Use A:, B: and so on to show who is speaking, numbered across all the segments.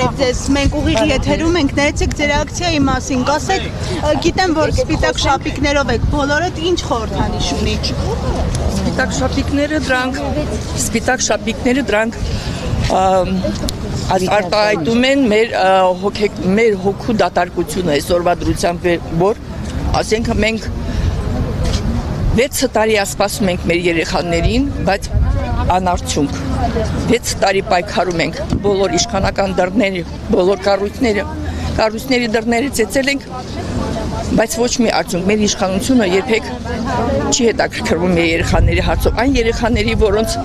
A: Բարև ձեզ, մենք ուղիղ եթերում ենք, ներեցեք ձեր ակցիայի մասին, կասեք, գիտեմ, որ սպիտակ շապիկներով եք, բոլորդ ինչ խորհրդանիշ ունի։
B: Սպիտակ շապիկները դրանք արտահայտում են մեր հոգու դատարկությունը այսօրվա դրությամբ, որ ասենք մենք 6 տարի ասպասում ենք մեր երեխաներին, բայց անարդյունք 6 տարի պայքարում ենք բոլոր իշխանական դռները, բոլոր կառույցների դռները ծեծել ենք, բայց ոչ մի արդյունք։ Մեր իշխանությունը երբեք չի հետաքրքրվում մեր երեխաների հարցով, այն երեխաների, որոնց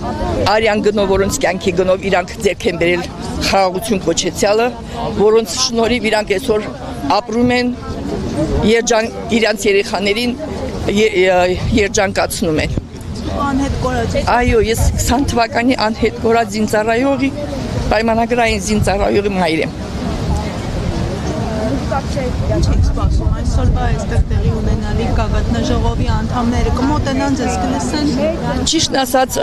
B: արյան գնով, որոնց կյանքի գնով իրանք ձեռք են բերել խաղաղություն կոչեցյալը, որոնց շնորհիվ իրանք այսօր ապրում են, իրանց երեխաներին երջանկացնում են։
A: Անհետ կորած։
B: Այո, ես 20 թվականի անհետ կորած զինծառայողի, պայմանագրային զինծառայողի մայր եմ։
A: Ինչ եք սպասում, այսօրվա այստեղ տեղի ունենալիք գագաթնաժողովի անդամները կմոտենան ձեզ կլսեն։
B: Ճիշտն ասած,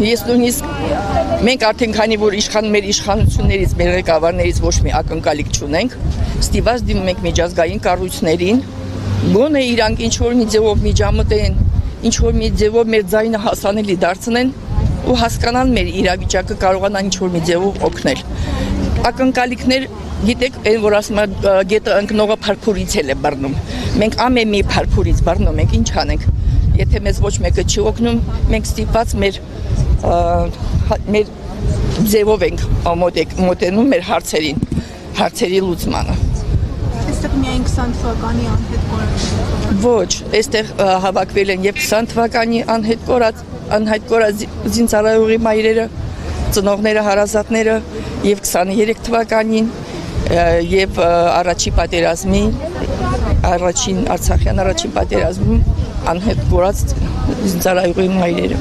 B: ես նույնիսկ մենք արդեն քանի որ մեր իշխանություններից, մեր ղեկավարներից ոչ մի ակնկալիք չունենք, ստիպված դիմում ենք միջազգային կառույցներին, գոնե իրանք ինչ-որ մի ձևով միջամտեն, ինչ-որ մի ձևով մեր ձայնը հասանելի դարձնեն ու հասկանան մեր իրավիճակը, կարողանան ինչ-որ մի ձևով օգնել։ Ակնկալիքներ, գիտեք, այն որ ասում են գետը ընկնողը փարփուրից էլ է բռնում։ Մենք ամեն մի փարփուրից բռնում ենք, ինչ անենք։ Եթե մեզ ոչ մեկը չի օգնում, մենք ստիպված մեր ձևով ենք մոտենում մեր հարցերի լուծմանը։
A: Այստեղ միայն 20 թվականի անհետ կորած։
B: Ոչ, այստեղ հավաքվել են եւ 20 թվականի անհետ կորած զինծառայողի մայրերը, ծնողները, հարազատները եւ 23 թվականին եւ Արցախյան առաջին պատերազմի անհետ կորած զինծառայողի մայրերը։